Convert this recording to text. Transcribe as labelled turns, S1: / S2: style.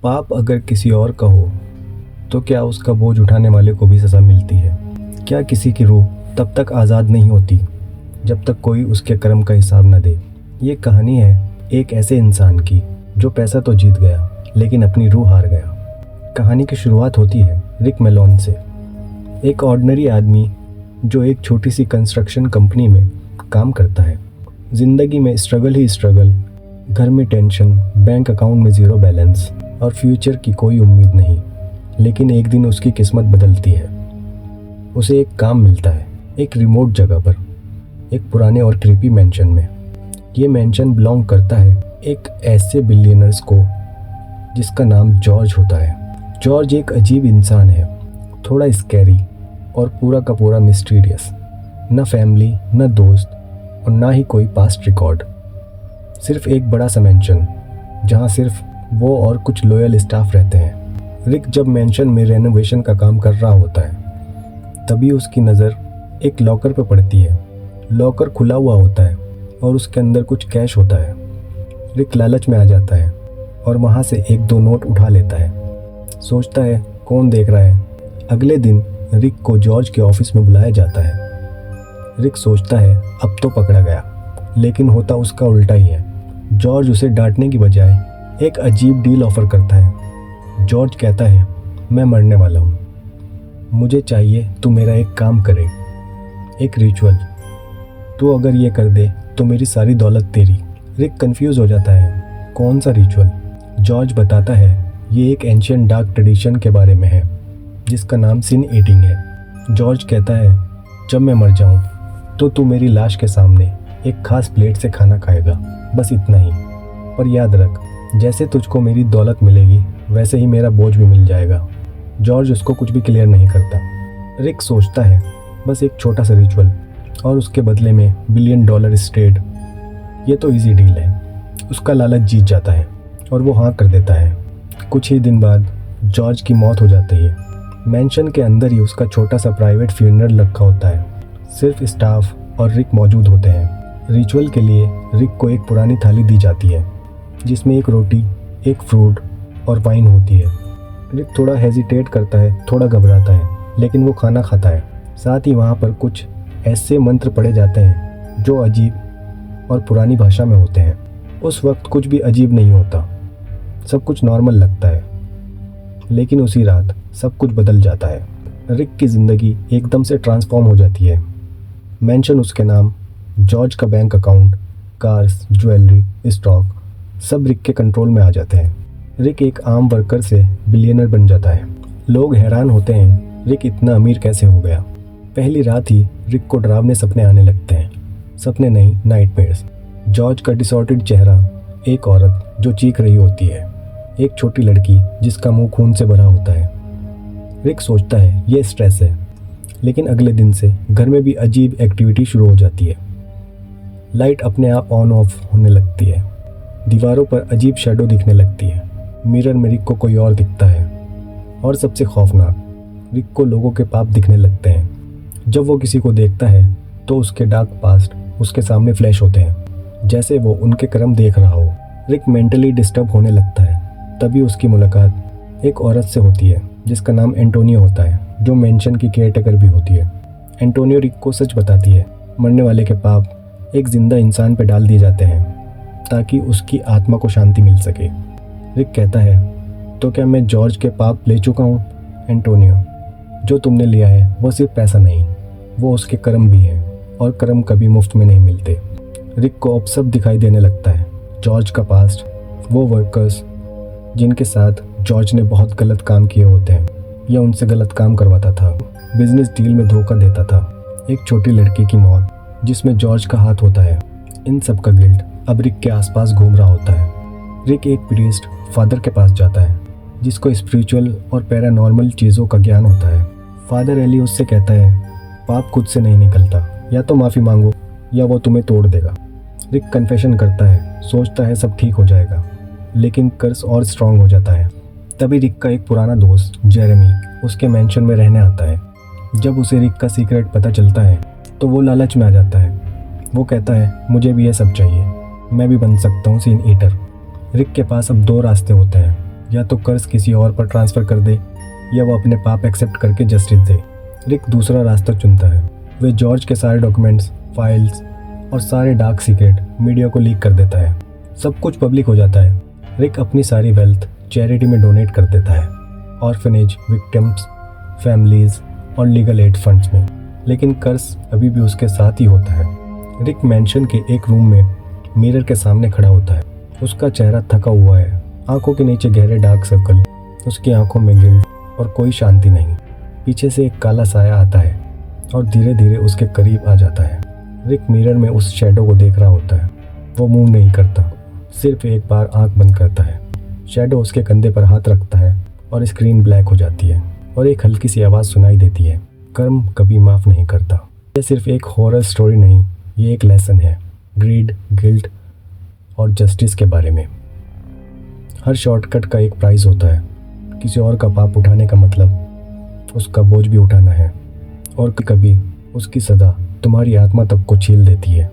S1: पाप अगर किसी और का हो तो क्या उसका बोझ उठाने वाले को भी सज़ा मिलती है? क्या किसी की रूह तब तक आज़ाद नहीं होती जब तक कोई उसके कर्म का हिसाब न दे? ये कहानी है एक ऐसे इंसान की जो पैसा तो जीत गया लेकिन अपनी रूह हार गया। कहानी की शुरुआत होती है रिक मेलोन से, एक ऑर्डिनरी आदमी जो एक छोटी सी कंस्ट्रक्शन कंपनी में काम करता है। ज़िंदगी में स्ट्रगल ही स्ट्रगल, घर में टेंशन, बैंक अकाउंट में ज़ीरो बैलेंस और फ्यूचर की कोई उम्मीद नहीं। लेकिन एक दिन उसकी किस्मत बदलती है। उसे एक काम मिलता है एक रिमोट जगह पर, एक पुराने और क्रीपी मैंशन में। ये मैंशन बिलोंग करता है एक ऐसे बिलियनर्स को जिसका नाम जॉर्ज होता है। जॉर्ज एक अजीब इंसान है, थोड़ा स्कैरी और पूरा का पूरा मिस्टीरियस। न फैमिली, न दोस्त और ना ही कोई पास्ट रिकॉर्ड। सिर्फ एक बड़ा सा मैंशन जहाँ सिर्फ वो और कुछ लॉयल स्टाफ रहते हैं। रिक जब मैंशन में रेनोवेशन का काम कर रहा होता है तभी उसकी नज़र एक लॉकर पर पड़ती है। लॉकर खुला हुआ होता है और उसके अंदर कुछ कैश होता है। रिक लालच में आ जाता है और वहाँ से एक दो नोट उठा लेता है। सोचता है कौन देख रहा है। अगले दिन रिक को जॉर्ज के ऑफिस में बुलाया जाता है। रिक सोचता है अब तो पकड़ा गया, लेकिन होता उसका उल्टा ही है। जॉर्ज उसे डांटने की बजाय एक अजीब डील ऑफर करता है। जॉर्ज कहता है मैं मरने वाला हूँ, मुझे चाहिए तू मेरा एक काम करे, एक रिचुअल। तू अगर ये कर दे तो मेरी सारी दौलत तेरी। रिक कंफ्यूज हो जाता है कौन सा रिचुअल। जॉर्ज बताता है ये एक एंशियंट डार्क ट्रेडिशन के बारे में है जिसका नाम सिन ईटिंग है। जॉर्ज कहता है जब मैं मर जाऊँ तो तू मेरी लाश के सामने एक खास प्लेट से खाना खाएगा, बस इतना ही। पर याद रख, जैसे तुझको मेरी दौलत मिलेगी वैसे ही मेरा बोझ भी मिल जाएगा। जॉर्ज उसको कुछ भी क्लियर नहीं करता। रिक सोचता है बस एक छोटा सा रिचुअल और उसके बदले में $1 बिलियन स्टेट, ये तो इजी डील है। उसका लालच जीत जाता है और वो हाँ कर देता है। कुछ ही दिन बाद जॉर्ज की मौत हो जाती है। मैंशन के अंदर ही उसका छोटा सा प्राइवेट फ्यूनरल रखा होता है। सिर्फ स्टाफ और रिक मौजूद होते हैं। रिचुअल के लिए रिक को एक पुरानी थाली दी जाती है जिसमें एक रोटी, एक फ्रूट और वाइन होती है। रिक थोड़ा हेजिटेट करता है, थोड़ा घबराता है, लेकिन वो खाना खाता है। साथ ही वहाँ पर कुछ ऐसे मंत्र पढ़े जाते हैं जो अजीब और पुरानी भाषा में होते हैं। उस वक्त कुछ भी अजीब नहीं होता, सब कुछ नॉर्मल लगता है। लेकिन उसी रात सब कुछ बदल जाता है। रिक की ज़िंदगी एकदम से ट्रांसफॉर्म हो जाती है। मैंशन उसके नाम, जॉर्ज का bank account, cars, jewellery, stock सब रिक के कंट्रोल में आ जाते हैं। रिक एक आम वर्कर से बिलियनर बन जाता है। लोग हैरान होते हैं रिक इतना अमीर कैसे हो गया। पहली रात ही रिक को डरावने सपने आने लगते हैं। सपने नहीं, नाइटमेयर्स। जॉर्ज का डिसऑर्डर्ड चेहरा, एक औरत जो चीख रही होती है, एक छोटी लड़की जिसका मुंह खून से भरा होता है। रिक सोचता है ये स्ट्रेस है, लेकिन अगले दिन से घर में भी अजीब एक्टिविटी शुरू हो जाती है। लाइट अपने आप ऑन ऑफ होने लगती है, दीवारों पर अजीब शैडो दिखने लगती है, मिरर में रिक को कोई और दिखता है, और सबसे खौफनाक, रिक को लोगों के पाप दिखने लगते हैं। जब वो किसी को देखता है तो उसके डार्क पास्ट उसके सामने फ्लैश होते हैं, जैसे वो उनके कर्म देख रहा हो। रिक मेंटली डिस्टर्ब होने लगता है। तभी उसकी मुलाकात एक औरत से होती है जिसका नाम एंटोनियो होता है, जो मेंशन की केयरटेकर भी होती है। एंटोनियो रिक को सच बताती है, मरने वाले के पाप एक जिंदा इंसान पे डाल दिए जाते हैं ताकि उसकी आत्मा को शांति मिल सके। रिक कहता है तो क्या मैं जॉर्ज के पाप ले चुका हूँ? एंटोनियो, जो तुमने लिया है वो सिर्फ पैसा नहीं, वो उसके कर्म भी हैं, और कर्म कभी मुफ्त में नहीं मिलते। रिक को अब सब दिखाई देने लगता है। जॉर्ज का पास्ट, वो वर्कर्स जिनके साथ जॉर्ज ने बहुत गलत काम किए होते हैं या उनसे गलत काम करवाता था, बिजनेस डील में धोखा देता था, एक छोटी लड़की की मौत जिसमें जॉर्ज का हाथ होता है। इन सब का गिल्ट अब रिक के आसपास घूम रहा होता है। रिक एक प्रीस्ट फादर के पास जाता है जिसको स्पिरिचुअल और पैरानॉर्मल चीज़ों का ज्ञान होता है। फादर एली उससे कहता है पाप खुद से नहीं निकलता, या तो माफ़ी मांगो या वो तुम्हें तोड़ देगा। रिक कन्फेशन करता है, सोचता है सब ठीक हो जाएगा, लेकिन कर्स और स्ट्रांग हो जाता है। तभी रिक का एक पुराना दोस्त जेरेमी उसके मैंशन में रहने आता है। जब उसे रिक का सीक्रेट पता चलता है तो वो लालच में आ जाता है। वो कहता है मुझे भी ये सब चाहिए, मैं भी बन सकता हूँ सीन ईटर। रिक के पास अब दो रास्ते होते हैं, या तो कर्ज किसी और पर ट्रांसफ़र कर दे या वो अपने पाप एक्सेप्ट करके जस्टिस दे। रिक दूसरा रास्ता चुनता है। वे जॉर्ज के सारे डॉक्यूमेंट्स, फाइल्स और सारे डार्क सीक्रेट मीडिया को लीक कर देता है। सब कुछ पब्लिक हो जाता है। रिक अपनी सारी वेल्थ चैरिटी में डोनेट कर देता है, ऑर्फनेज, विक्टिम्स, फैमिलीज और लीगल एड फंड्स में। लेकिन कर्ज अभी भी उसके साथ ही होता है। रिक मैंशन के एक रूम में मिरर के सामने खड़ा होता है। उसका चेहरा थका हुआ है, आंखों के नीचे गहरे डार्क सर्कल, उसकी आंखों में गिल्ट और कोई शांति नहीं। पीछे से एक काला साया आता है और धीरे धीरे उसके करीब आ जाता है। रिक मिरर में उस शैडो को देख रहा होता है। वो मूव नहीं करता, सिर्फ एक बार आंख बंद करता है। शैडो उसके कंधे पर हाथ रखता है और स्क्रीन ब्लैक हो जाती है और एक हल्की सी आवाज़ सुनाई देती है, कर्म कभी माफ़ नहीं करता। यह सिर्फ एक हॉरर स्टोरी नहीं, ये एक लेसन है ग्रीड, गिल्ट और जस्टिस के बारे में। हर शॉर्टकट का एक प्राइस होता है। किसी और का पाप उठाने का मतलब उसका बोझ भी उठाना है, और कभी उसकी सज़ा तुम्हारी आत्मा तक को छील देती है।